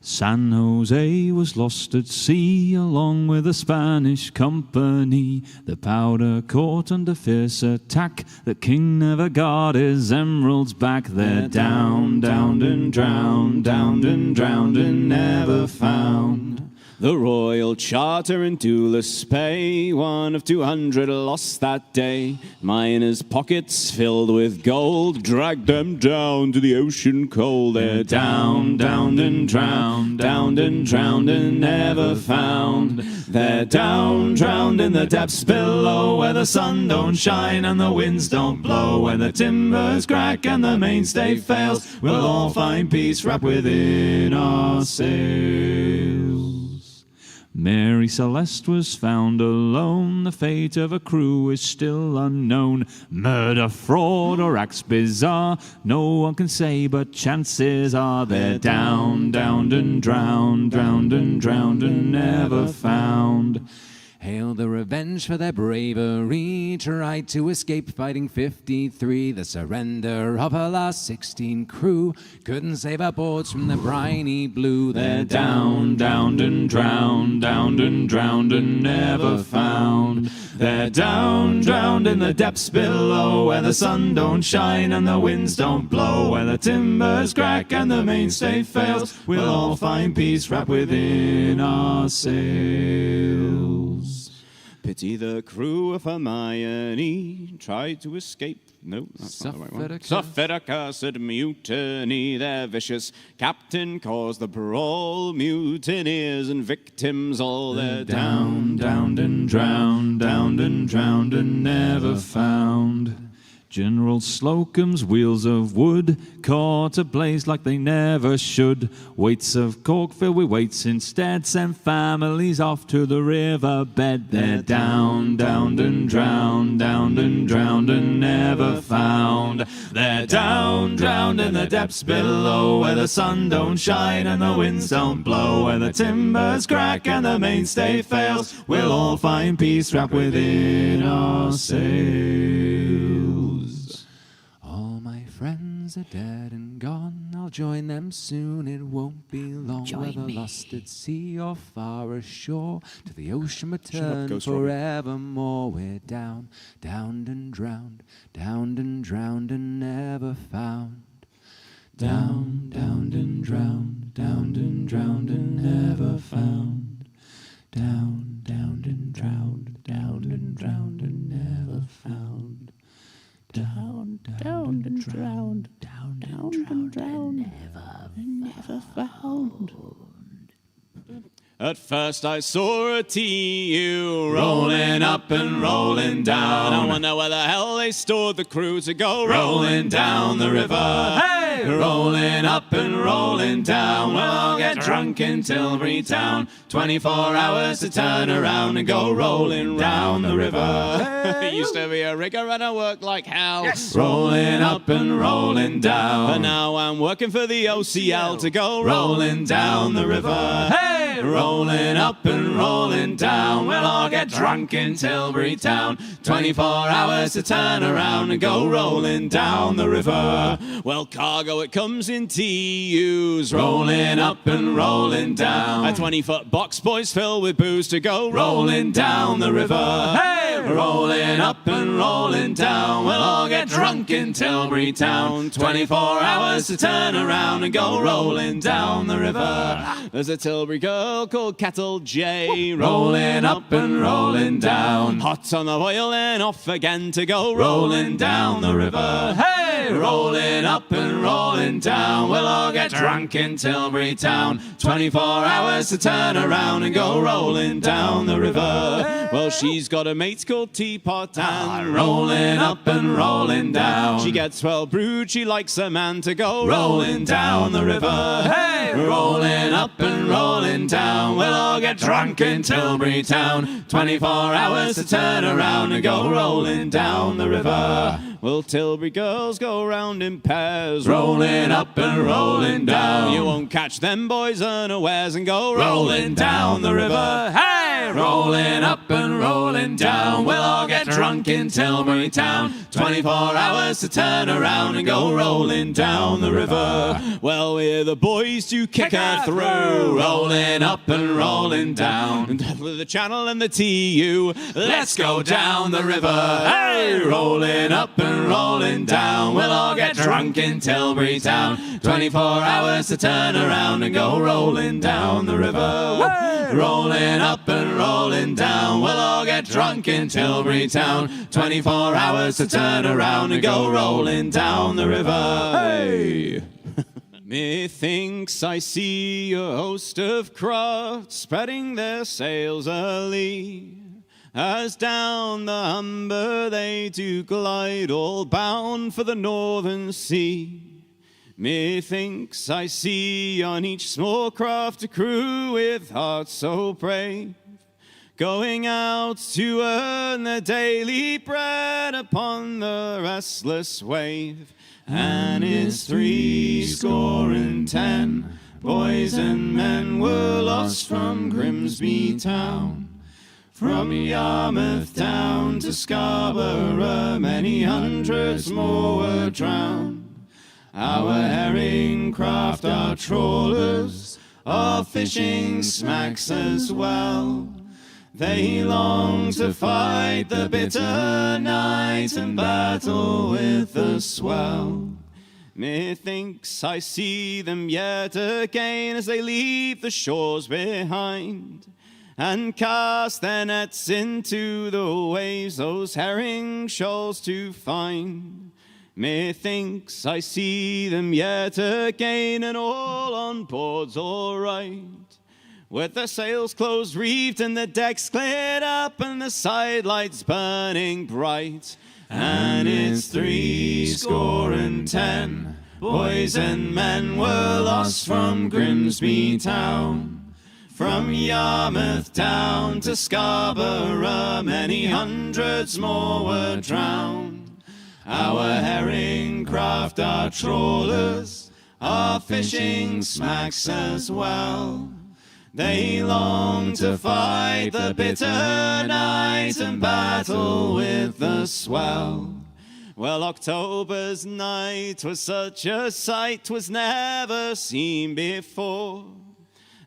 San Jose was lost at sea along with a Spanish company. The powder caught under fierce attack. The king never got his emeralds back. They're down, downed and drowned, downed and drowned and never found. The Royal Charter in Dulles Bay, one of 200 lost that day. Miners' pockets filled with gold dragged them down to the ocean cold. They're down, downed and drowned, downed and drowned and never found. They're down, drowned in the depths below, where the sun don't shine and the winds don't blow, where the timbers crack and the mainstay fails. We'll all find peace wrapped within our sails. Mary Celeste was found alone. The fate of her crew is still unknown. Murder, fraud, or acts bizarre, no one can say, but chances are they're down, downed and drowned, drowned and drowned and never found. Hail the Revenge for their bravery, tried to escape fighting 53. The surrender of her last 16 crew couldn't save our boards from the briny blue. They're down, downed and drowned, downed and drowned and never found. They're down, drowned in the depths below, where the sun don't shine and the winds don't blow, where the timbers crack and the mainstay fails. We'll all find peace wrapped within our sails. Pity the crew of Hermione tried to escape. No, that's not the right one. Suffered a cursed mutiny. Their vicious captain caused the brawl. Mutineers and victims all they're down, downed and drowned, downed and drowned and never found. General Slocum's wheels of wood caught ablaze like they never should. Weights of cork filled with weights instead sent families off to the riverbed. They're down, downed and drowned, downed and drowned and never found. They're down, drowned in the depths below, where the sun don't shine and the winds don't blow, where the timbers crack and the mainstay fails. We'll all find peace wrapped within our sails. All my friends are dead and gone. I'll join them soon, it won't be long. Whether lost at sea or far ashore, to the ocean return forevermore. We're down, downed and drowned, downed and drowned and never found. Down, downed and drowned, downed and drowned and never found. Down, downed and drowned, downed and drowned and never found. Down, downed and drowned, down and drowned, never found. At first I saw a TU rolling up and rolling down. I wonder where the hell they stored the crew to go rolling down the river. Hey! Rolling up and rolling down. We'll all get drunk in Tilbury Town. 24 hours to turn around and go rolling down the river. Hey! Used to be a rigger and I worked like hell. Yes. Rolling up and rolling down. But now I'm working for the OCL to go rolling down the river. Hey! Rolling up and rolling down. We'll all get drunk in Tilbury Town. 24 hours to turn around and go rolling down the river. Well, cargo, it comes in TUs. Rolling up and rolling down. A 20-foot box, boys, filled with booze to go rolling down the river. Hey! Rolling up and rolling down. We'll all get drunk in Tilbury Town. 24 hours to turn around and go rolling down the river. There's a Tilbury girl called Kettle J, rolling up and rolling down. Hot on the boil and off again to go rolling down the river. Hey! Rolling up and rolling down. We'll all get drunk in Tilbury Town. 24 hours to turn around and go rolling down the river. Well, she's got a mate called Teapot and rolling up and rolling down. She gets well brewed, she likes a man to go rolling down the river. Hey! Rolling up and rolling down. We'll all get drunk in Tilbury Town. 24 hours to turn around and go rolling down the river. Well, Tilbury girls go round in pairs, rolling up and rolling down. You won't catch them boys unawares and go rolling down the river. Hey! We're rolling up and rolling down. We'll all get drunk in Tilbury Town. 24 hours to turn around and go rolling down the river. Well, we're the boys to kick her through. Rolling up and rolling down. And with the Channel and the TU, Let's go down the river. Hey, rolling up and rolling down. We'll all get drunk in Tilbury Town. 24 hours to turn around and go rolling down the river. Hey, rolling up and rolling down. We'll all get drunk in Tilbury Town. 24 hours to turn around and go rolling down the river. Hey! Methinks I see a host of craft spreading their sails early, as down the Humber they do glide, all bound for the northern sea. Methinks I see on each small craft a crew with hearts so brave, going out to earn their daily bread upon the restless wave. And it's 70 boys and men were lost from Grimsby town. From Yarmouth down to Scarborough, many hundreds more were drowned. Our herring craft, our trawlers, our fishing smacks as well. They long to fight the bitter night and battle with the swell. Methinks I see them yet again as they leave the shores behind and cast their nets into the waves, those herring shoals to find. Methinks I see them yet again, and all on board's all right, with the sails close reefed and the decks cleared up and the side lights burning bright. And it's 70 boys and men were lost from Grimsby town. From Yarmouth down to Scarborough, many hundreds more were drowned. Our herring craft, our trawlers, our fishing smacks as well. They long to fight the bitter night and battle with the swell. Well, October's night was such a sight 'twas never seen before,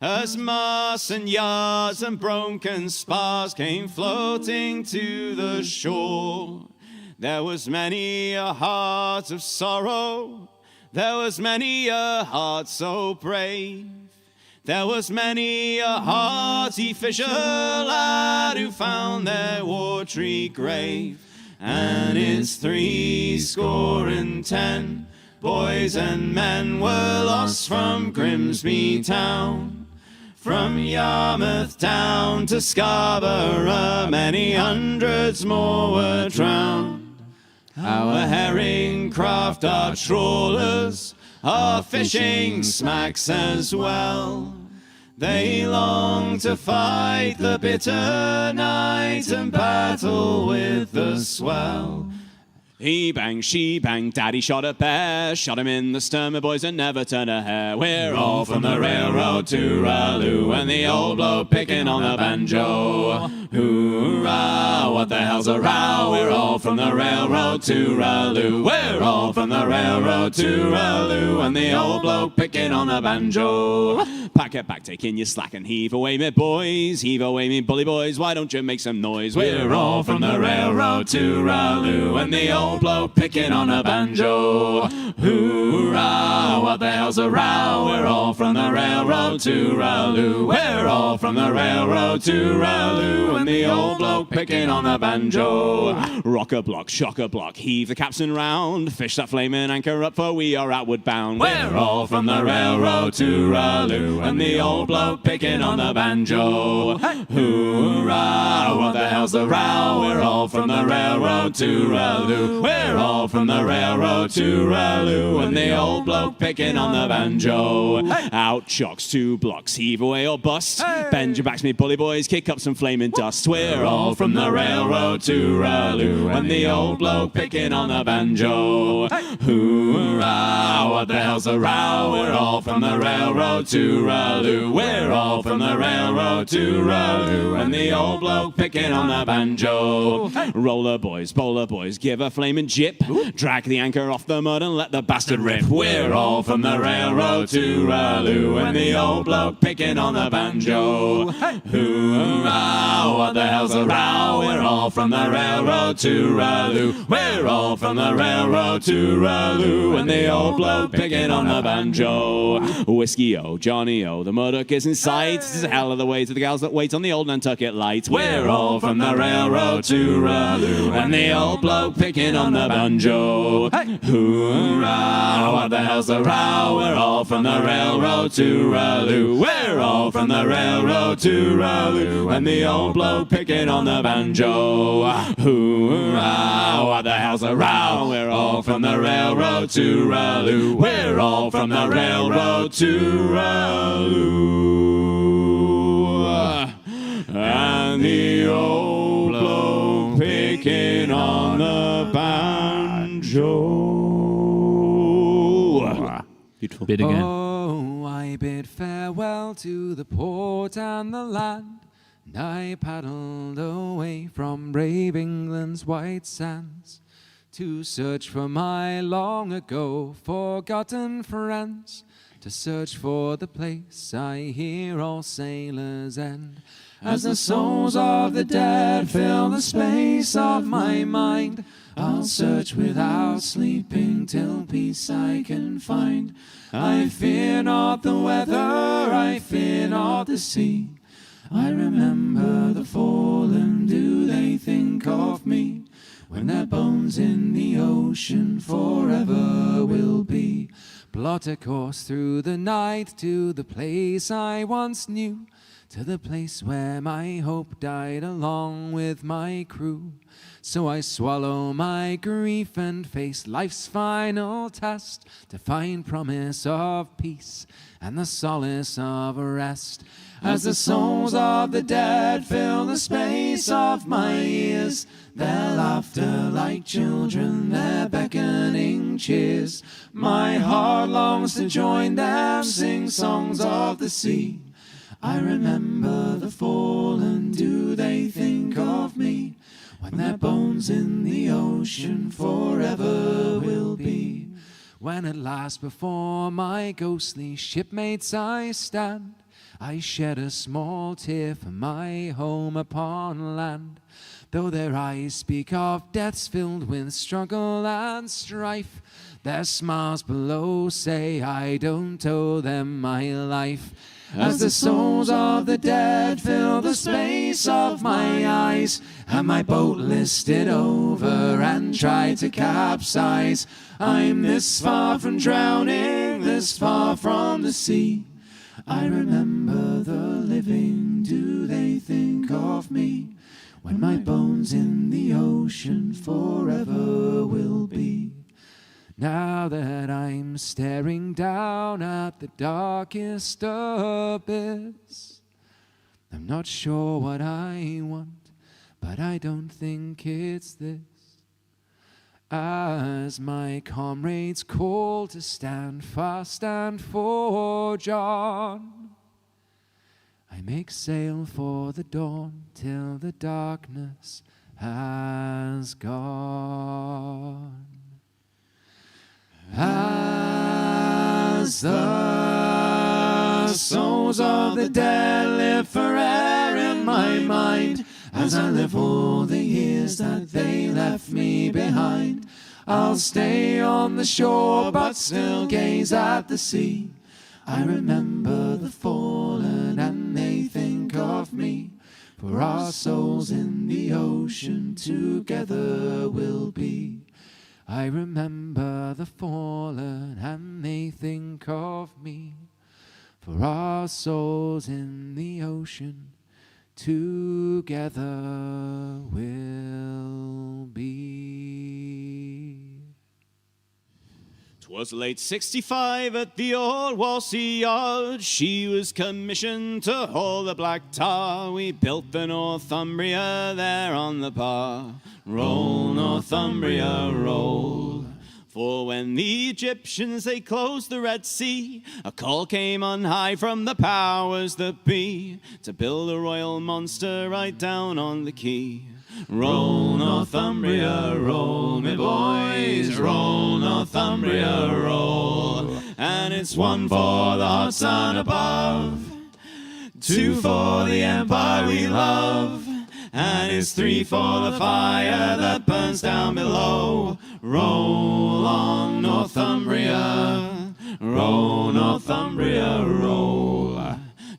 as masts and yards and broken spars came floating to the shore. There was many a heart of sorrow, there was many a heart so brave. There was many a hearty fisher lad who found their watery grave. And it's 70 boys and men were lost from Grimsby town. From Yarmouth down to Scarborough, many hundreds more were drowned. Our herring craft, our trawlers, our fishing smacks as well. They long to fight the bitter night and battle with the swell. He bang, she bang, daddy shot a bear, shot him in the stern, my boys, and never turned a hair. We're all from the railroad to Raloo, and the old bloke picking on the banjo. Hoorah, what the hell's a row? We're all from the railroad to Raloo. We're all from the railroad to Raloo, and the old bloke picking on the banjo. Pack it back, take in your slack and heave away, me boys. Heave away, me bully boys, why don't you make some noise? We're all from the railroad to Raloo, and the old bloke picking on a banjo. Hoorah, what the hell's a row? We're all from the railroad to Raloo. We're all from the railroad to Raloo, and the old bloke picking on a banjo. Rock a block, shock a block, heave the capstan round, fish that flaming anchor up, for we are outward bound. We're all from the railroad to Raloo, and the old bloke picking on the banjo. Hoorah, what the hell's the row? We're all from the railroad to Raloo. We're all from the railroad to Raloo, and the old bloke picking on the banjo. Out chocks 2 blocks, heave away or bust. Banjo backs me, bully boys, kick up some flaming dust. We're all from the railroad to Raloo, and the old bloke picking on the banjo. Hoorah, what the hell's a row? We're all from the railroad to Raloo. We're all from the railroad to Raloo, and the old bloke picking on the banjo. Roller boys, bowler boys, give a flaming jip. Drag the anchor off the mud and let the bastard rip. We're all from the railroad to Raloo, and the old bloke picking on the banjo. Hoorah, what the hell's a row? We're all from the railroad to Raloo. We're all from the railroad to Raloo, and the old bloke picking on the banjo. Whiskey-o, Johnny-o, the murdoch is in sight. It's a hell of the way to the gals that wait on the old Nantucket light. We're all from the railroad to Raloo, and the old bloke picking on the banjo. Hoorah, what the hell's a row? We're all from the railroad to Raloo. We're all from the railroad to Raloo, and the old bloke picking on the banjo. Hoorah, what the hell's a row? We're all from the railroad to Raloo. We're all from the railroad to Raloo, and the old bloke picking on the banjo. Beautiful. Bid again. Oh, I bid farewell to the port and the land, and I paddled away from brave England's white sands to search for my long ago forgotten friends, to search for the place I hear all sailors end. As the souls of the dead fill the space of my mind, I'll search without sleeping till peace I can find. I fear not the weather, I fear not the sea. I remember the fallen, do they think of me? When their bones in the ocean forever will be. Plot a course through the night to the place I once knew, to the place where my hope died along with my crew. So I swallow my grief and face life's final test, to find promise of peace and the solace of rest. As the souls of the dead fill the space of my ears, their laughter like children, their beckoning cheers, my heart longs to join them, sing songs of the sea. I remember the fallen, do they think of me? When their bones in the ocean forever will be. When at last before my ghostly shipmates I stand, I shed a small tear for my home upon land. Though their eyes speak of deaths filled with struggle and strife, their smiles below say I don't owe them my life. As the souls of the dead fill the space of my eyes, and my boat listed over and tried to capsize, I'm this far from drowning, this far from the sea. I remember the living, do they think of me? When my bones in the ocean forever will be. Now that I'm staring down at the darkest abyss, I'm not sure what I want, but I don't think it's this. As my comrades call to stand fast and forge on, I make sail for the dawn till the darkness has gone. As the souls of the dead live forever in my mind, as I live all the years that they left me behind, I'll stay on the shore but still gaze at the sea. I remember the fallen and they think of me, for our souls in the ocean together will be. I remember the fallen and they think of me, for our souls in the ocean together will be. 'Twas late 65 at the old Walsey Yard. She was commissioned to haul the black tar. We built the Northumbria there on the bar. Roll, Northumbria, roll. For when the Egyptians, they closed the Red Sea, a call came on high from the powers that be to build a royal monster right down on the quay. Roll, Northumbria, roll, me boys, roll, Northumbria, roll. And it's one for the hot sun above, two for the empire we love, and it's three for the fire that burns down below. Roll on, Northumbria, roll, Northumbria, roll.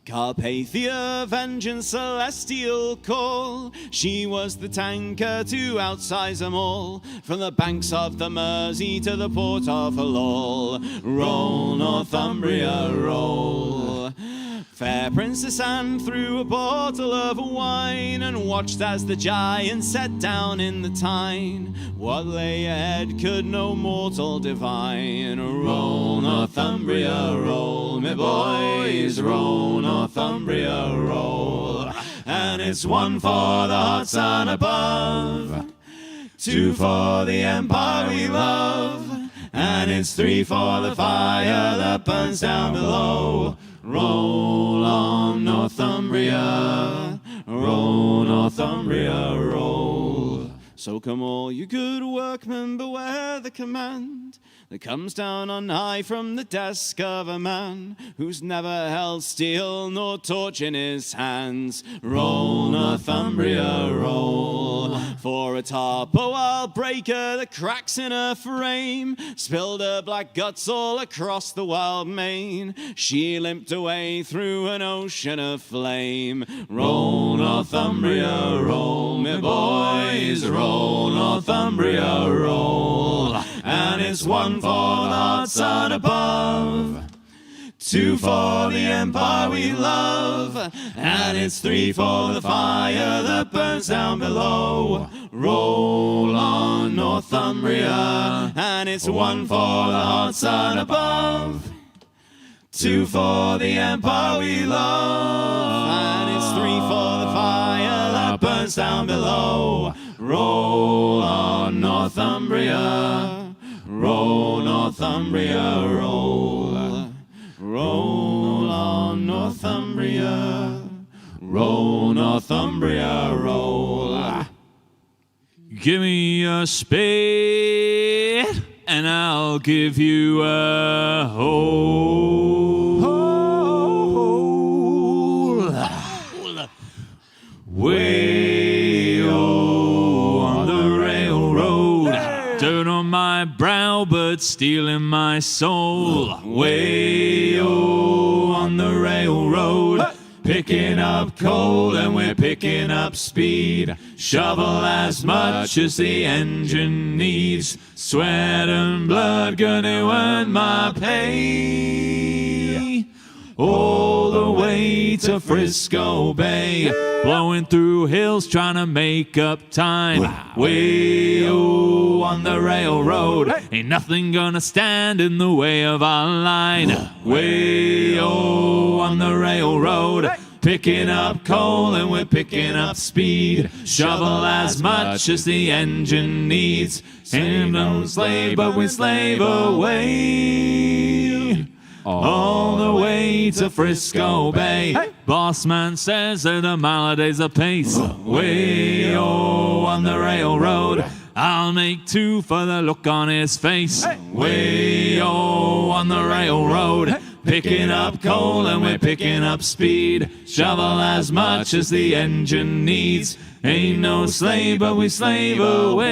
Carpathia, vengeance, celestial call. She was the tanker to outsize them all, from the banks of the Mersey to the port of Hull. Roll, Northumbria, roll. Fair Princess Anne threw a bottle of wine and watched as the giant sat down in the Tyne. What lay ahead could no mortal divine. Roll, Northumbria, roll, me boys, roll, Northumbria, roll. And it's one for the hot sun above, two for the empire we love, and it's three for the fire that burns down below. Roll on, Northumbria, roll, Northumbria, roll. So come all you good workmen, beware the command that comes down on high from the desk of a man who's never held steel nor torch in his hands. Roll, Northumbria, roll. For a tarpo I'll break her, the cracks in her frame spilled her black guts all across the wild main. She limped away through an ocean of flame. Roll, Northumbria, roll, me boys, roll, Northumbria, roll. And it's one for the hot sun above, two for the empire we love, and it's three for the fire that burns down below. Roll on, Northumbria, and it's one for the hot sun above, two for the empire we love, and it's three for the fire that burns down below. Roll on, Northumbria, roll, Northumbria, roll. Roll on, Northumbria, roll, Northumbria, roll. Give me a spade, and I'll give you a hole. Way on the railroad, dirt on my brow, but steel in my soul. Way on the railroad, picking up coal and we're picking up speed. Shovel as much as the engine needs. Sweat and blood gonna earn my pay. All the way to Frisco Bay, blowing through hills trying to make up time. Way on the railroad, ain't nothing gonna stand in the way of our line. Way on the railroad, picking up coal and we're picking up speed. Shovel as much as the engine needs. Ain't no slave, but we slave away. All the way to Frisco Bay. Boss man says that a mile a day's a pace. Way on the railroad, I'll make two for the look on his face. Way on the railroad, picking up coal and we're picking up speed. Shovel as much as the engine needs. Ain't no slave, but we slave away.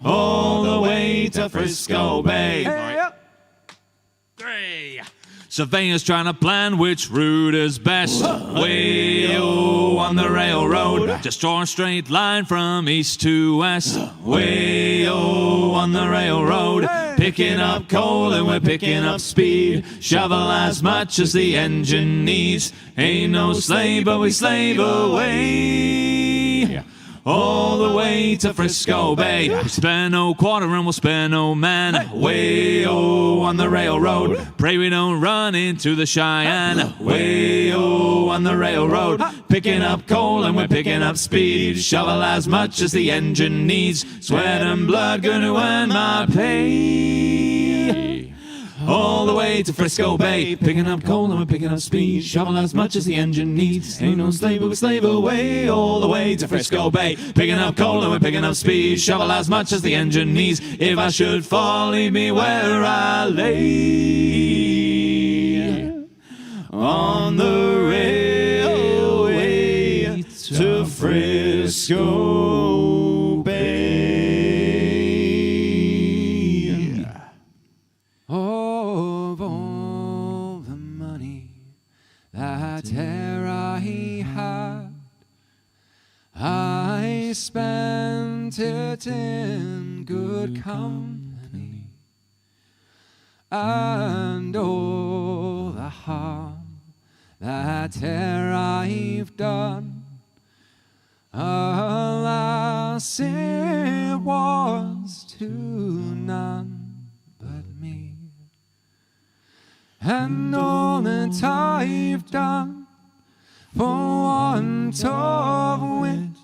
All the way to Frisco Bay. Surveyors trying to plan which route is best. Way on the railroad, just draw a straight line from east to west. Way on the railroad, picking up coal and we're picking up speed. Shovel as much as the engine needs. Ain't no slave, but we slave away. all the way to Frisco Bay. We spare no quarter and we'll spare no man. Way-oh on the railroad, pray we don't run into the Cheyenne. Way-oh on the railroad, picking up coal and we're picking up speed. Shovel as much as the engine needs, sweat and blood gonna earn my pay. All the way to Frisco Bay, picking up coal and we're picking up speed. Shovel as much as the engine needs. Ain't no slave but we slave away. All the way to Frisco Bay, picking up coal and we're picking up speed. Shovel as much as the engine needs. If I should fall, leave me where I lay. On the railway to Frisco Bay. Of all the money that e'er I had, I spent it in good company, and all the harm that e'er I've done, alas, it was to none but me. And all that I've done for want of wit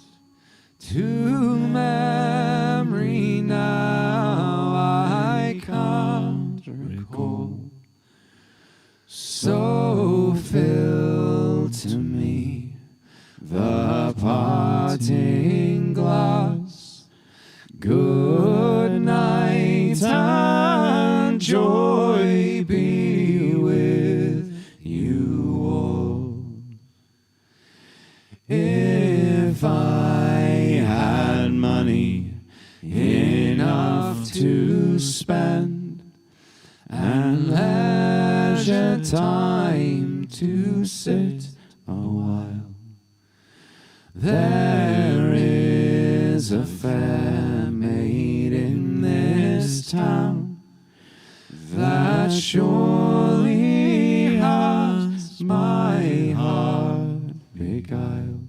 to memory now I can't recall. So fill to me the parting glass. Good night and joy be with you all. If I had money enough to spend and leisure time to sit a while, there is a fair maid in this town that surely has my heart beguiled.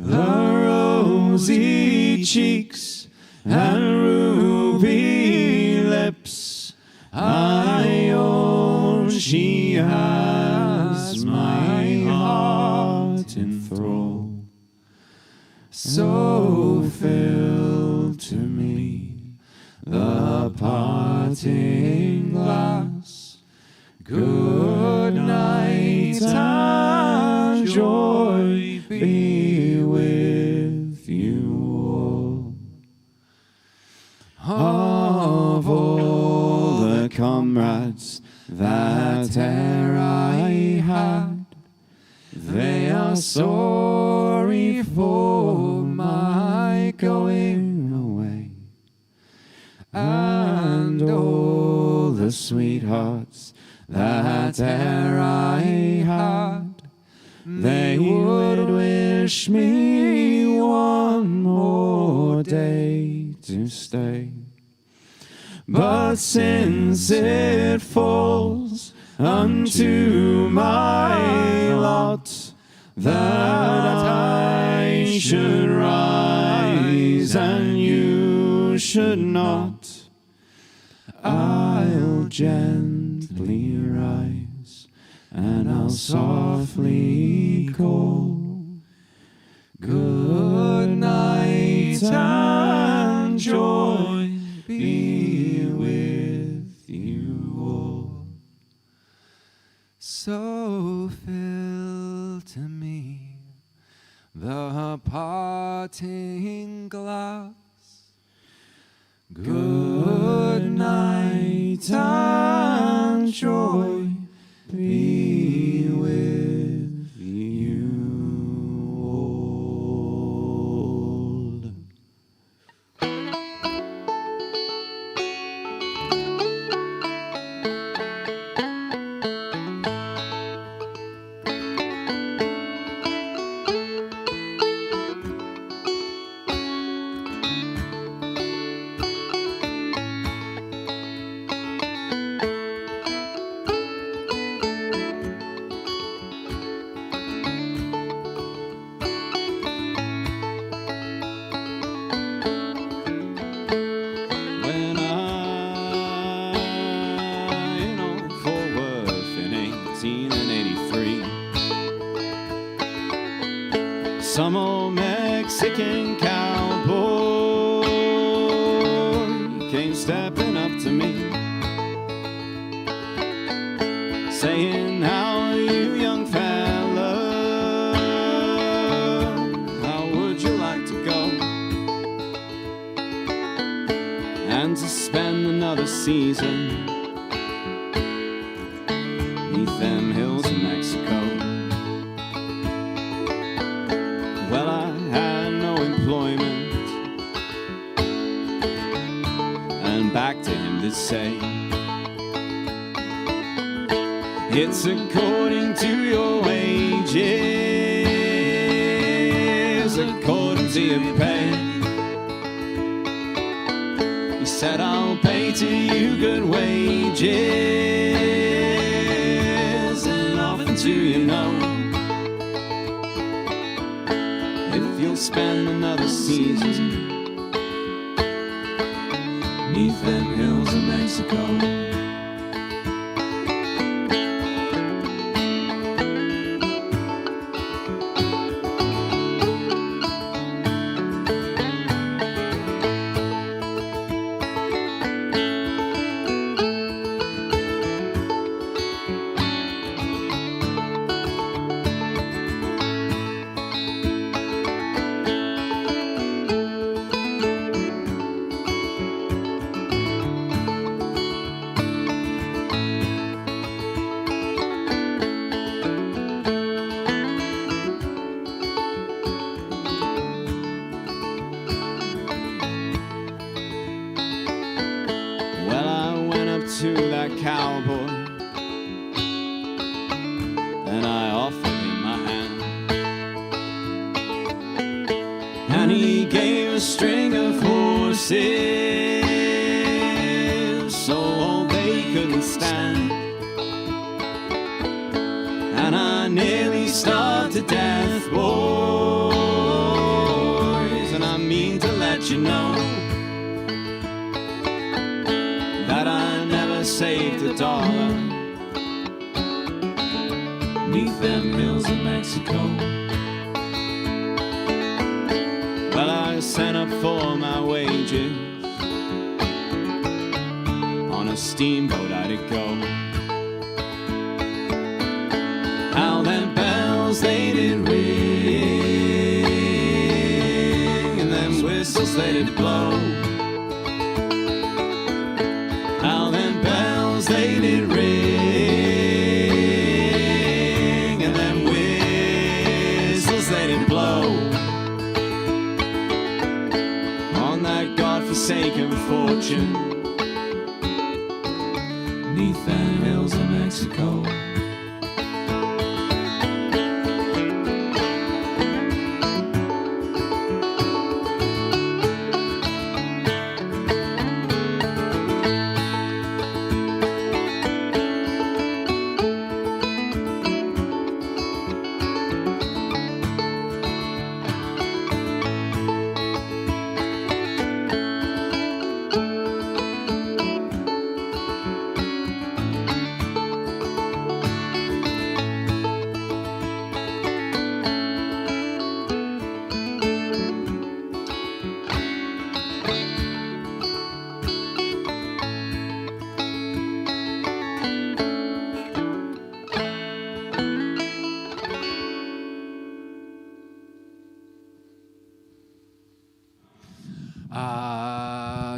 Her rosy cheeks and ruby lips, I own she has my heart in thrall. So fill to me the parting glass. Good night and joy be with you all. Of all the comrades that e'er I had, they are sorry for my going away. And all the sweethearts that e'er I had, they would wish me one more day to stay. But since it falls unto my lot that I should rise and you should not, I'll gently rise and I'll softly call. Good night and joy be with you all. So fill to me the parting glass. Good night and joy be with you all. 1983. Some old Mexican cowboy came stepping up to me, saying, "How are you, young fella? How would you like to go and to spend another season neath them hills of Mexico?" Well, I had no employment, and back to him did say, "It's according to your wages, according to your pay." He said, "I'll pay to you good wages, and often too, you know, if you'll spend another season neath them hills of Mexico." To that cowboy, and I offered him my hand, and he gave a string of horses so old they couldn't stand, and I nearly starved to death, boys, and I mean to let you know that I never saved a dollar neath them hills of Mexico. Well, I sent up for my wages, on a steamboat I did go. How them bells they did ring, and them whistles they did blow. How them bells they did ring, and them whistles they did blow on that godforsaken fortune neath them hills of Mexico.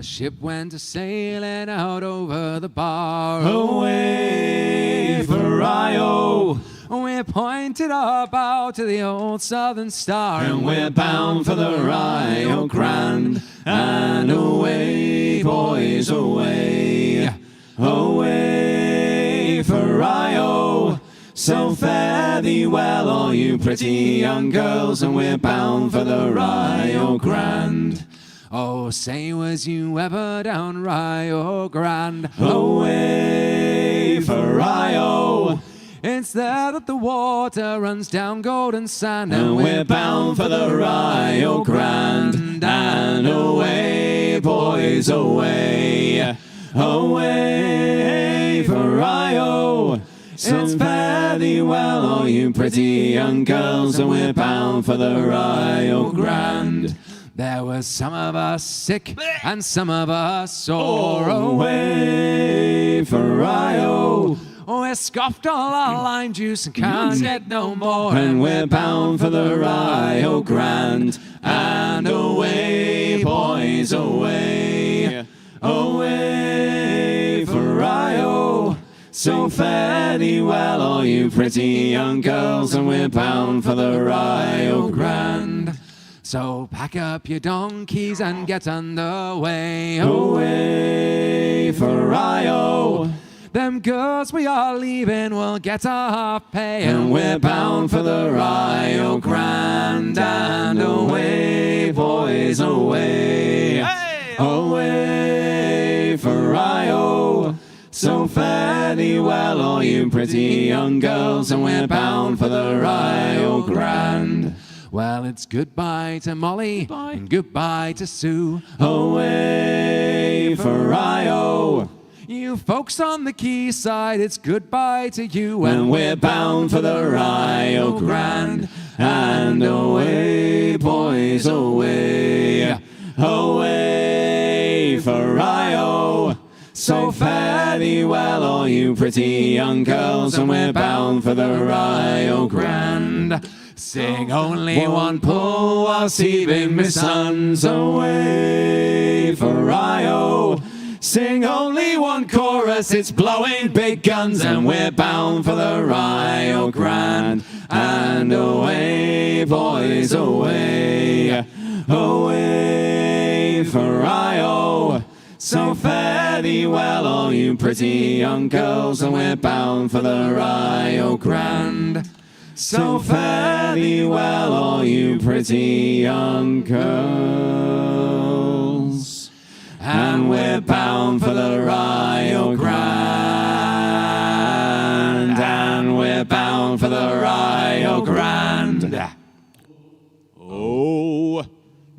Ship went a-sailing out over the bar. Away for Rio, We pointed our bow to the old Southern Star, and we're bound for the Rio Grande. And away, boys, away, away for Rio. So fare thee well, all you pretty young girls, and we're bound for the Rio Grande. Oh, say, was you ever down Rio Grande? Away for Rio, It's there that the water runs down golden sand, and we're bound for the Rio Grande. And away, boys, away, away for Rio. So fare thee well, all you pretty young girls, and we're bound for the Rio Grande. There were some of us sick and some of us sore. Away for Rio. We're scoffed all our lime juice and can't get no more. And we're bound for the Rio Grande. And away, boys, away. Away for Rio. So fare thee well, all you pretty young girls, and we're bound for the Rio Grande. So pack up your donkeys and get underway. Away for Rio. Them girls we are leaving will get our half pay. And we're bound for the Rio Grande. And away, boys, away. Hey! Away for Rio. So fare thee well, all you pretty young girls, and we're bound for the Rio Grande. Well, it's goodbye to Molly and goodbye to Sue. Away for Rio. You folks on the quayside, it's goodbye to you. And we're bound for the Rio Grande. And away, boys, away. Away for Rio. So fare thee well, all you pretty young girls, and we're bound for the Rio Grande. Sing only one pull whilst heaving my sons. Away for Rio. Sing only one chorus, it's blowing big guns, and we're bound for the Rio Grande. And away, boys, away. Away for Rio. So fare thee well, all you pretty young girls, and we're bound for the Rio Grande. So fare thee well, all you pretty young girls, and we're bound for the Rio Grande. And we're bound for the Rio Grande. Oh,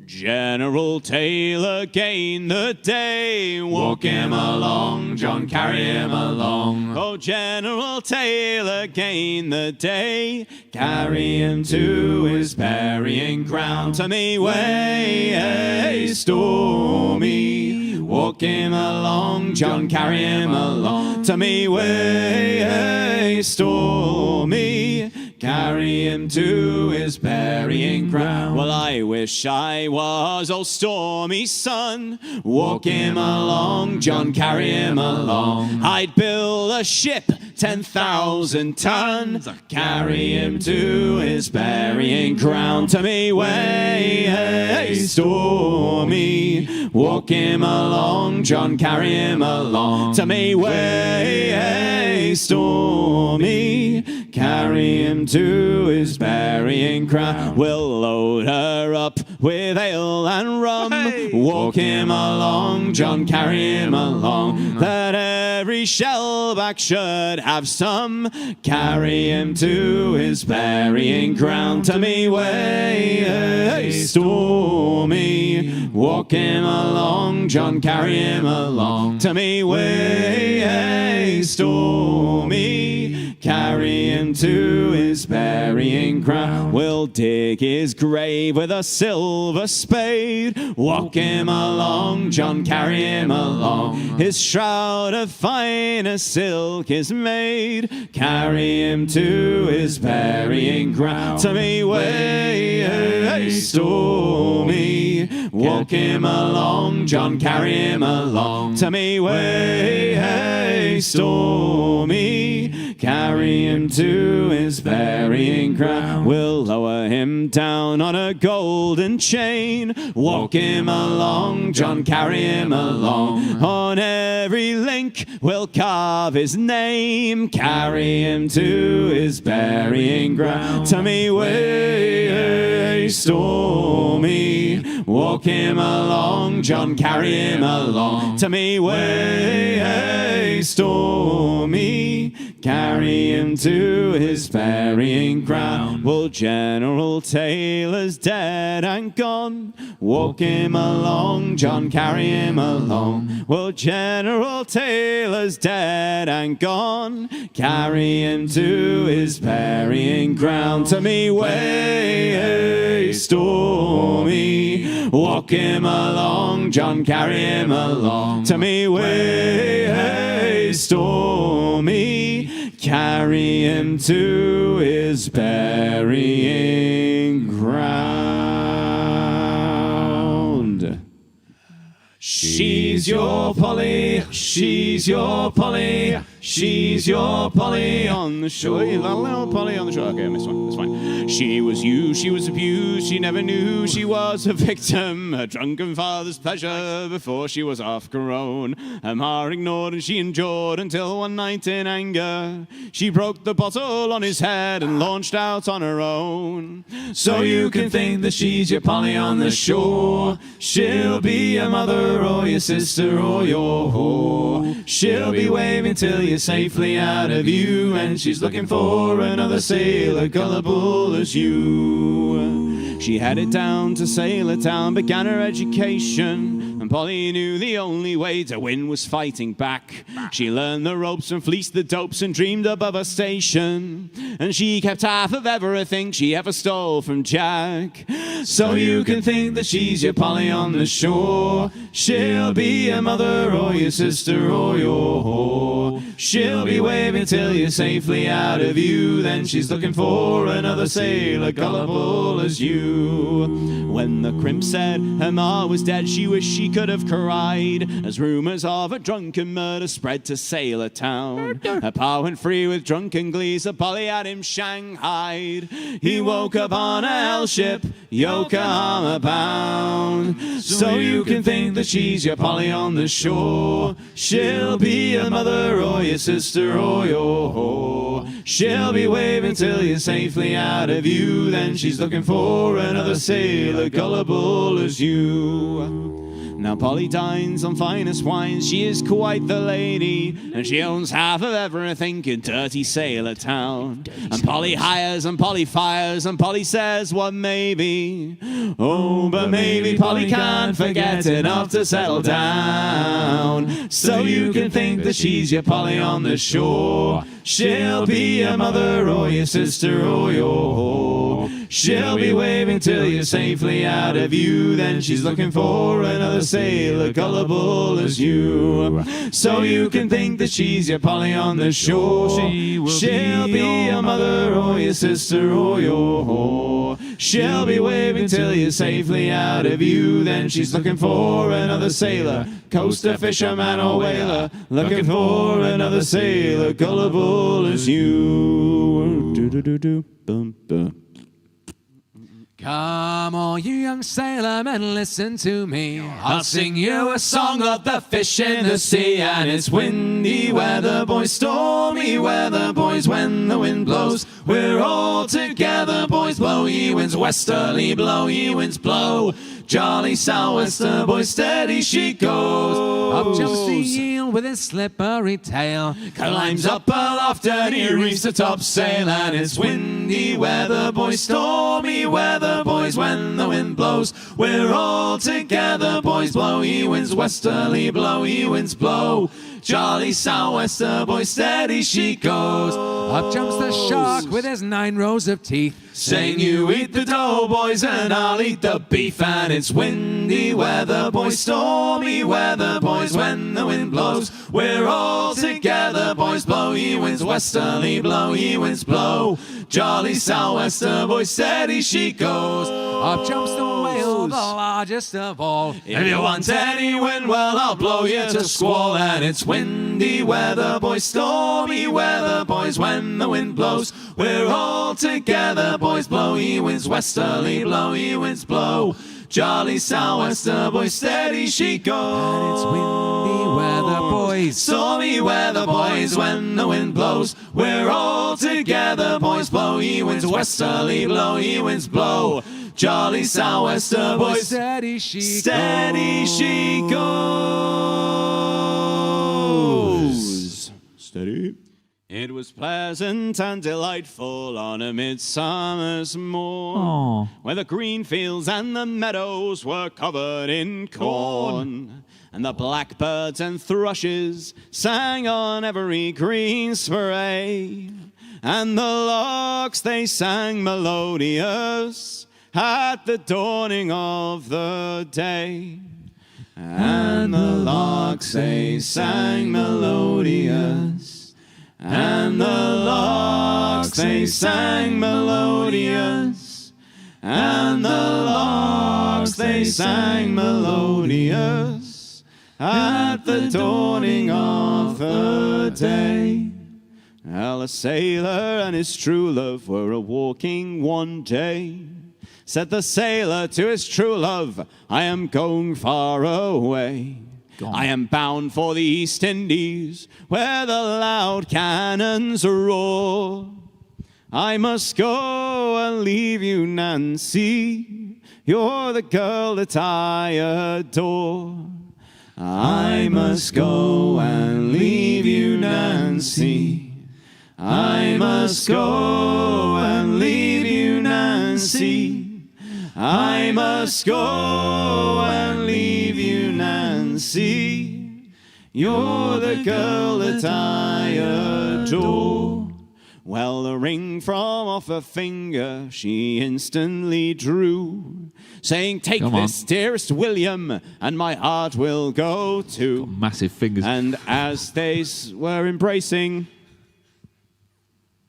General Taylor gained the day. Walk him along, John, carry him along. Oh, General Taylor gained the day. Carry him to his burying ground. To me way stormy. Walk him along, John, carry him along. To me way stormy. Carry him to his burying ground. Well, I wish I was old Stormy's son. Walk him along, John, carry him along. I'd build a ship 10,000 tons. Carry him to his burying ground. To me way stormy. Walk him along, John, carry him along. To me way stormy. Carry him to his burying ground. We'll load her up with ale and rum. Hey! Walk him along, John, carry him along. That every shellback should have some. Carry him to his burying ground. To me way stormy. Walk him along, John, carry him along. To me way stormy. Carry him to his burying ground. We'll dig his grave with a silver spade. Walk him along, John, carry him along. His shroud of finest silk is made. Carry him to his burying ground. To me way stormy. Walk him along, John, carry him along. To me way stormy. Carry him to his burying ground. We'll lower him down on a golden chain. Walk him along, John, carry him along. On every link we'll carve his name. Carry him to his burying ground. To me way stormy. Walk him along, John, carry him along. To me way stormy. carry him to his burying ground. Well, General Taylor's dead and gone. Walk him along, John, carry him along. Well, General Taylor's dead and gone. Carry him to his burying ground. To me, way, Stormy. Walk him along, John, carry him along. To me, way, Stormy. Carry him to his burying ground. She's your Polly, she's your Polly, she's your Polly on the shore. Little Polly on the shore. Okay, I missed one. That's fine. She was used, she was abused, she never knew she was a victim. Her drunken father's pleasure before she was half grown. Her ma ignored and she endured until one night in anger she broke the bottle on his head and launched out on her own. So you can think that she's your Polly on the shore. She'll be your mother or your sister or your whore. She'll be waving till you're safely out of view, and she's looking for another sailor gullible as you. She headed down to Sailor Town, began her education, and Polly knew the only way to win was fighting back. She learned the ropes and fleeced the dopes and dreamed above her station, and she kept half of everything she ever stole from Jack. So you can think that she's your Polly on the shore. She'll be your mother or your sister or your whore. She'll be waving till you're safely out of view, then she's looking for another sailor gullible as you. When the crimp said her ma was dead, she wished she could have cried, as rumours of a drunken murder spread to Sailor Town. Her pa went free with drunken glee, so Polly had him shanghaied. He woke up on a hell ship, Yokohama bound. So you can think that she's your Polly on the shore. She'll be your mother or your sister or your whore. She'll be waving till you're safely out of view, then she's looking for another sailor gullible as you. Now Polly dines on finest wines, she is quite the lady, and she owns half of everything in dirty Sailor Town. And Polly hires and Polly fires, and Polly says, what maybe? Oh, but maybe Polly can't forget enough to settle down. So you can think that she's your Polly on the shore. She'll be your mother or your sister or your whore. She'll be waving till you're safely out of view, then she's looking for another sailor gullible as you. So you can think that she's your Polly on the shore. She'll be your mother or your sister or your whore. She'll be waving till you're safely out of view, then she's looking for another sailor, coaster, fisherman or whaler, looking for another sailor gullible as you. Do-do-do-do-bum-bum. Come, all you young sailormen, listen to me. I'll sing you a song of the fish in the sea. And it's windy weather, boys, stormy weather, boys, when the wind blows. We're all together, boys, blow ye winds westerly, blow ye winds blow. Jolly sou'wester, boys, steady she goes. Up jumps the eel with his slippery tail, climbs up aloft and he reefs the topsail. And it's windy weather, boys, stormy weather, boys, when the wind blows. We're all together, boys, blow ye winds westerly, blow ye winds blow. Jolly sou'wester, boys, steady she goes. Up jumps the shark with his 9 rows of teeth, saying, you eat the dough, boys, and I'll eat the beef. And it's windy weather, boys, stormy weather, boys, when the wind blows. We're all together, boys, blow ye winds westerly, blow ye winds blow. Jolly sou'wester, boys, steady she goes. Up jumps the whale, the largest of all. If you want any wind, well, I'll blow you to squall. And it's windy weather, boys, stormy weather, boys, when the wind blows. We're all together, boys, blow ye winds westerly, blow ye winds blow. Jolly sou'wester, boys, steady she goes. And it's windy weather, boys, stormy weather, boys, when the wind blows. We're all together, boys, blow ye winds westerly, blow ye winds blow. Jolly sou'wester, boys, steady she goes. Steady she goes. Steady. It was pleasant and delightful on a midsummer's morn, Aw. where the green fields and the meadows were covered in corn. And the blackbirds and thrushes sang on every green spray. And the larks, they sang melodious at the dawning of the day. And the larks, they sang melodious. And the larks, they sang melodious. And the larks, they sang melodious at the dawning of the day. Well, a sailor and his true love were a-walking one day. Said the sailor to his true love, I am going far away. I am bound for the East Indies, where the loud cannons roar. I must go and leave you, Nancy. You're the girl that I adore. I must go and leave you, Nancy. I must go and leave you, Nancy. I must go and leave you, Nancy. You're the girl that I adore. Well, the ring from off her finger she instantly drew, saying, take this, dearest William, and my heart will go too. Got massive fingers. And as they were embracing...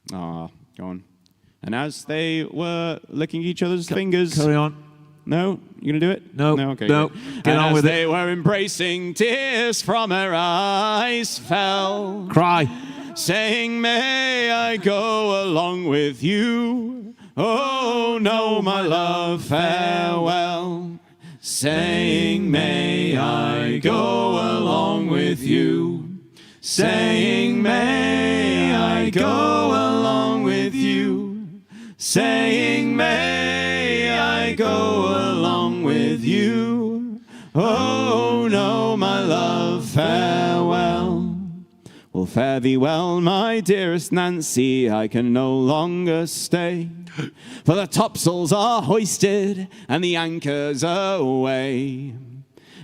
go on. And as they were licking each other's fingers... Carry on. No? You going to do it? No. No, okay. No. Get on with it. As they were embracing, tears from her eyes fell. Cry. Saying, may I go along with you? Oh, no, my love, farewell. Saying, may I go along with you? Saying, may I go along with you? Saying, may I go along with you? Oh, no, my love, farewell. Well, fare thee well, my dearest Nancy, I can no longer stay. For the topsails are hoisted and the anchors away.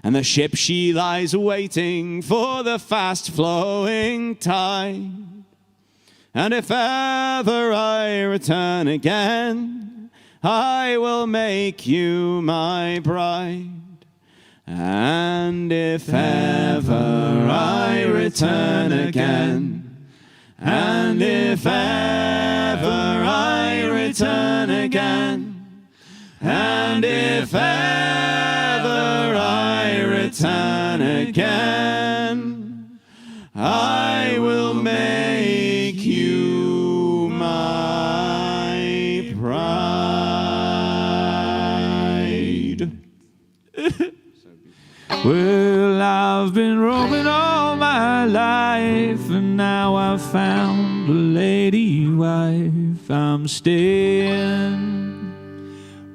And the ship, she lies waiting for the fast-flowing tide. And if ever I return again, I will make you my bride. And if ever I return again, and if ever I return again, and if ever I return again, I will make you my bride. Well, I've been roaming all my life, and now I've found a lady wife. I'm staying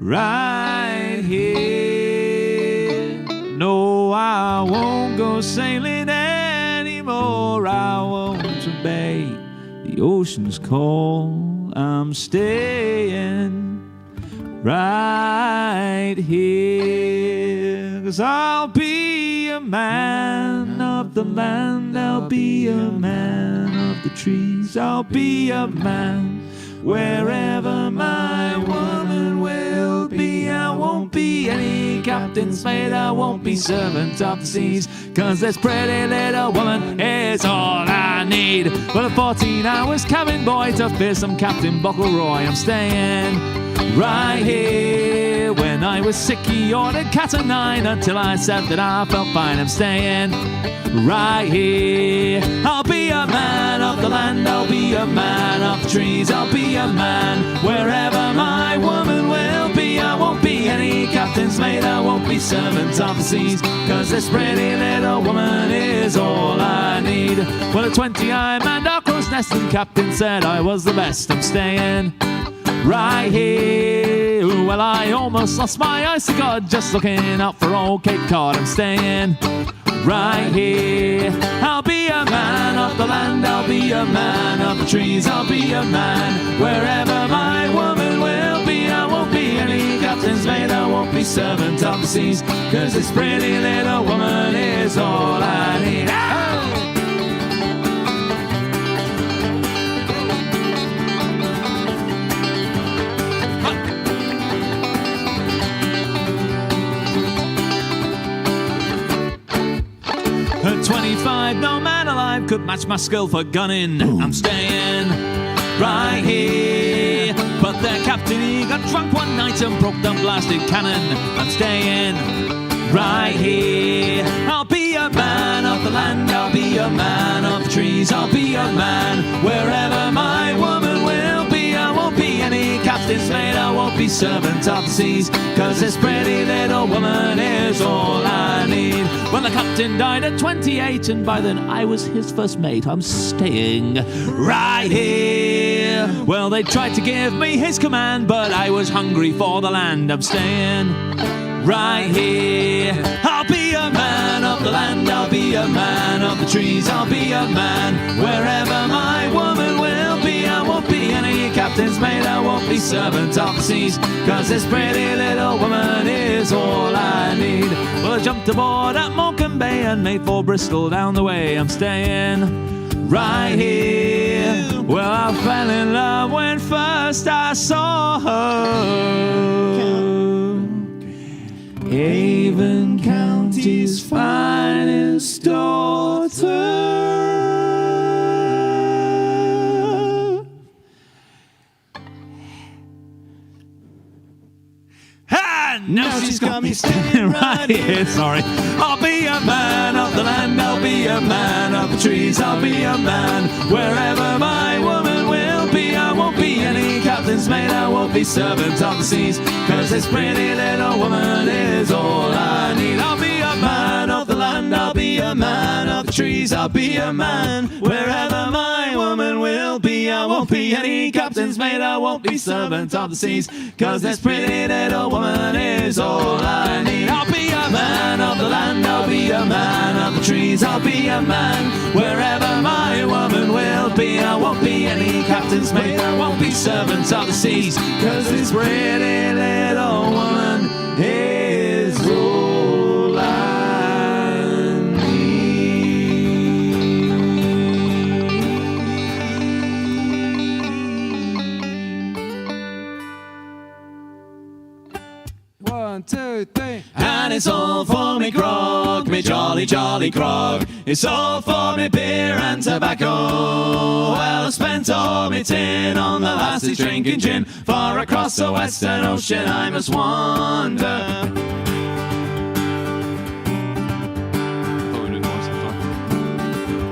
right here. No, I won't go sailing anymore. I won't obey the ocean's call. I'm staying right here. 'Cause I'll be a man of the land. I'll be a man of the trees. I'll be a man wherever my woman will be. I won't be any captain's mate. I won't be servant of the seas. 'Cause this pretty little woman is all I need. Well, at 14 I was cabin boy to fearsome Captain Buckleroy. I'm staying right here. When I was sick he ordered cat o' nine until I said that I felt fine. I'm staying right here. I'll be a man of the land. I'll be a man of the trees. I'll be a man wherever my woman will be. I won't be any captain's mate. I won't be servant of the seas. 'Cause this pretty little woman is all I need. Well, at 20 I manned our crow's nest and captain said I was the best. I'm staying right here. Well, I almost lost my eyes to God just looking out for old Cape Cod. I'm staying right here. I'll be a man of the land, I'll be a man of the trees, I'll be a man wherever my woman will be. I won't be any captain's mate, I won't be servant of the seas, 'cause this pretty little woman is all I need. Hey! 25, no man alive could match my skill for gunning. I'm staying right here. But the captain, he got drunk one night and broke the blasted cannon. I'm staying right here. I'll be a man of the land, I'll be a man of the trees, I'll be a man wherever my woman will be. I won't be any captain's mate, I won't be servant of the seas, 'cause this pretty little woman is all I need. Well, the captain died at 28, and by then I was his first mate. I'm staying right here. Well, they tried to give me his command, but I was hungry for the land. I'm staying right here. I'll be a man of the land, I'll be a man of the trees, I'll be a man wherever my woman will be. I won't be any captain's mate, I won't be servant of the seas, 'cause this pretty little woman is all I need. Well, I jumped aboard at Morecambe Bay and made for Bristol down the way. I'm staying right here. Well, I fell in love when first I saw her. Avon County's finest daughter. And now she's got me standing right here. Sorry. I'll be a man of the land, I'll be a man of the trees, I'll be a man wherever my woman will be. I won't be any captain's mate, I won't be servant of the seas, 'cause this pretty little woman is all I need. I'll be a man of the land, I'll be a man of the trees, I'll be a man wherever my woman will be. I won't be any captain's mate, I won't be servant of the seas, 'cause this pretty little woman is all I need. I'll be a man of the land, I'll be a man of the trees, I'll be a man wherever my woman will be. I won't be any captain's mate, I won't be servant of the seas, 'cause this pretty little woman is all I need. 1, 2, 3. And it's all for me grog, me jolly, jolly grog. It's all for me beer and tobacco. Well, I spent all me tin on the lasses drinking gin, far across the western ocean I must wander.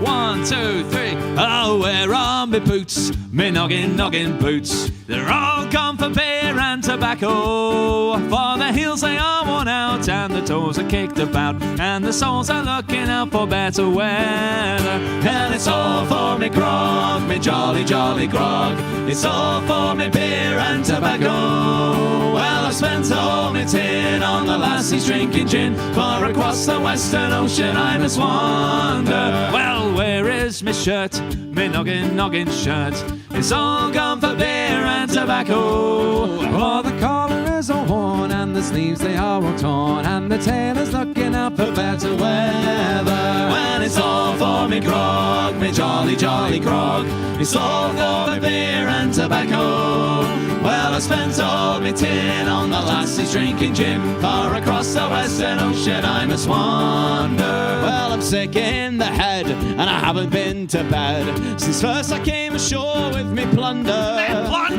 1, 2, 3. Oh, where are my boots? Me noggin, noggin boots. They're all gone for beer and tobacco. For the heels they are worn out, and the toes are kicked about, and the soles are looking out for better weather. And it's all for me grog, me jolly, jolly grog. It's all for me beer and tobacco. Well, I've spent all me tin on the lassies drinking gin, far across the western ocean I must wander. Well, where is my shirt? Me noggin, noggin shirt. It's all gone for beer and tobacco. Oh, the collar is all worn, and the sleeves they are all torn, and the tailor's looking out for better weather. When it's all for me grog, me jolly, jolly grog. It's all for me beer and tobacco. Well, I spent all me tin on the lassies drinking gin, far across the western ocean I must wander. Well, I'm sick in the head, and I haven't been to bed since first I came ashore with me plunder.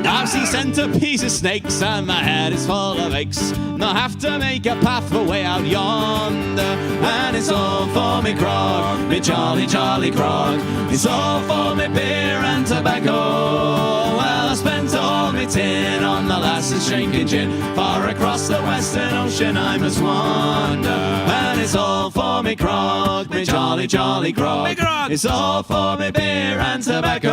I've seen centipedes and snakes, and my head is full of aches, and I'll have to make a path for way out yonder. And it's all for me grog, me jolly, jolly grog. It's all for me beer and tobacco. Well, I spent all me tin on the lass's drinking gin. Far across the western ocean I must wander, and it's all for me grog, me jolly, jolly grog. Me grog. It's all for me beer and tobacco.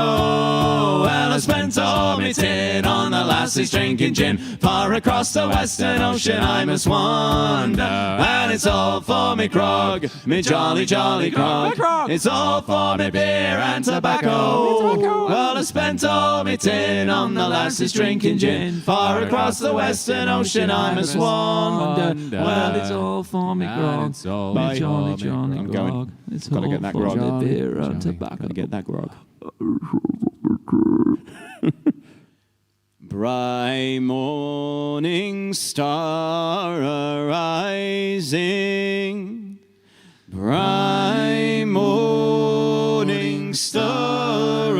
Well, I spent all me tin on the lass's drinking gin. Far across the western ocean I must wander, and it's all for me grog, me jolly, jolly grog. It's all for me beer and tobacco. Well, I spent all me tin on the lass's drinking gin. Far across the western ocean I must wander. Well, it's all for me grog. It's all Bye. Jolly, jolly I'm grog. going. It's Gotta all get that for grog. the beer and tobacco. Gotta get that grog. Bright morning star arising, bright morning star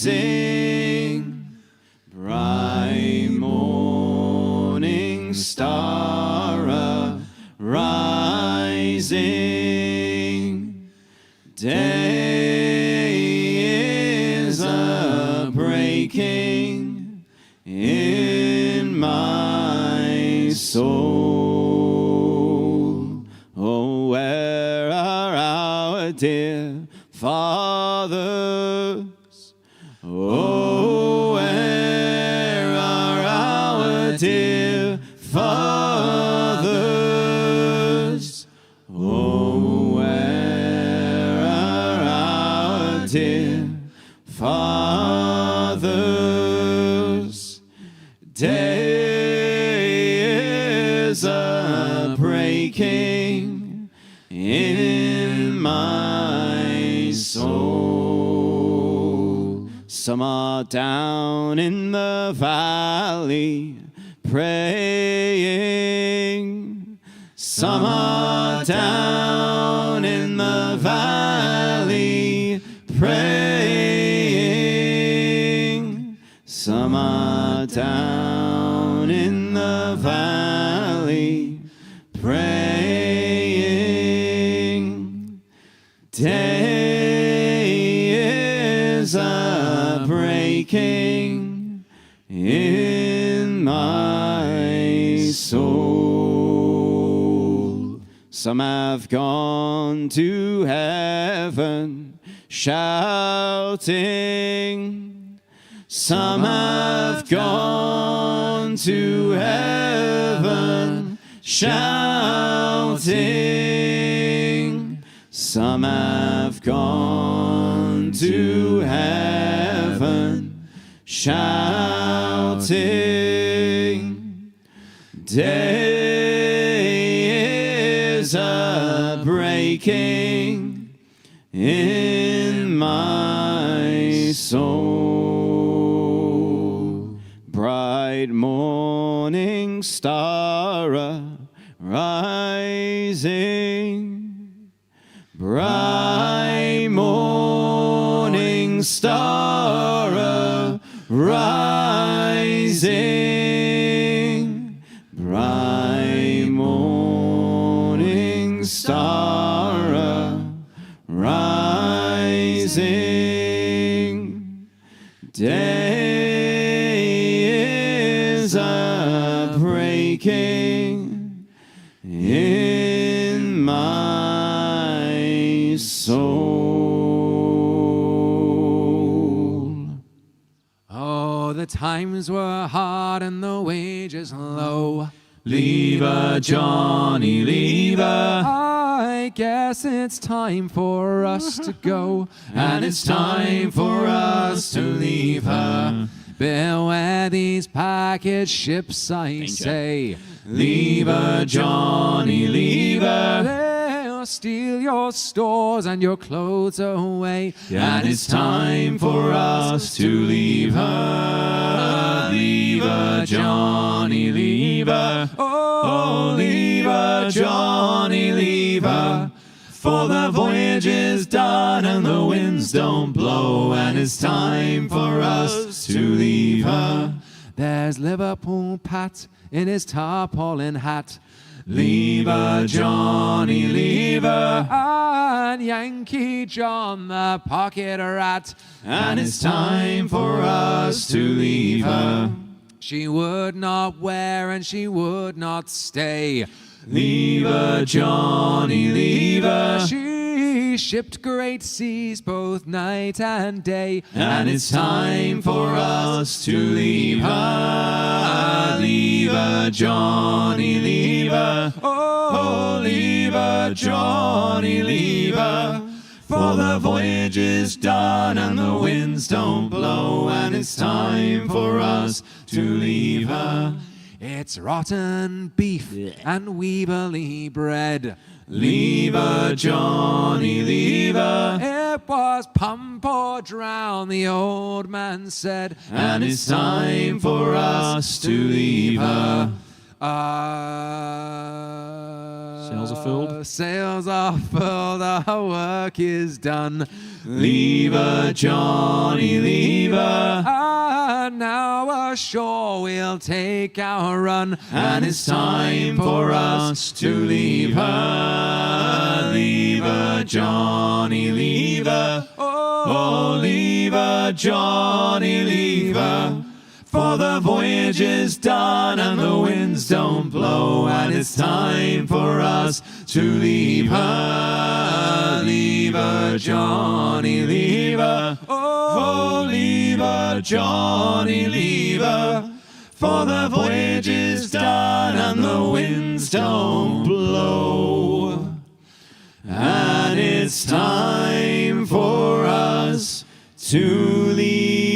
arising, bright morning star arising. Day is a breaking in my soul. Oh, where are our dear fathers? Oh, where are our dear fathers? Oh, where are our dear fathers? Day is a breaking in my soul. Some are down in the valley praying. Some are down in the valley praying. Some are down in the valley praying. Day is a breaking in my soul. Some have gone to heaven shouting. Some have gone to heaven shouting. Some have gone to heaven shouting. Day is a breaking in my soul. Bright morning star rising, bright morning star rising, bright morning star rising. Day is a breaking in my soul. Oh, the times were hard and the wages low. Lever, Johnny, lever. I guess it's time for us to go, And it's time for us to leave her. Beware these package ships, I say. Lever, Johnny, lever. They'll steal your stores and your clothes away. And it's time for us to leave her. Lever, Johnny, lever. Oh, lever, Johnny, lever. For the voyage is done and the winds don't blow, and it's time for us to leave her. There's Liverpool Pat in his tarpaulin hat. Leave her, Johnny, leave her. And Yankee John the pocket rat. And it's time for us to leave her. She would not wear and she would not stay. Leave her, Johnny, leave her. She shipped great seas both night and day. And it's time for us to leave her. Leave her, Johnny, leave her. Oh, leave her, Johnny, leave her. For the voyage is done and the winds don't blow. And it's time for us to leave her. It's rotten beef and weevilly bread. Leave her, Johnny, leave her. It was pump or drown, the old man said. And it's time for us to leave her. Sails are filled. Sails are filled, our work is done. Leave her, Johnny, leave her. Now ashore we'll take our run. And it's time for us to leave her. Leave her, Johnny, leave her. Oh, leave her, Johnny, leave her. For the voyage is done and the winds don't blow. And it's time for us to leave her. Leave her, Johnny, leave her. Oh, leave her, Johnny, leave her. For the voyage is done and the winds don't blow. And it's time for us to leave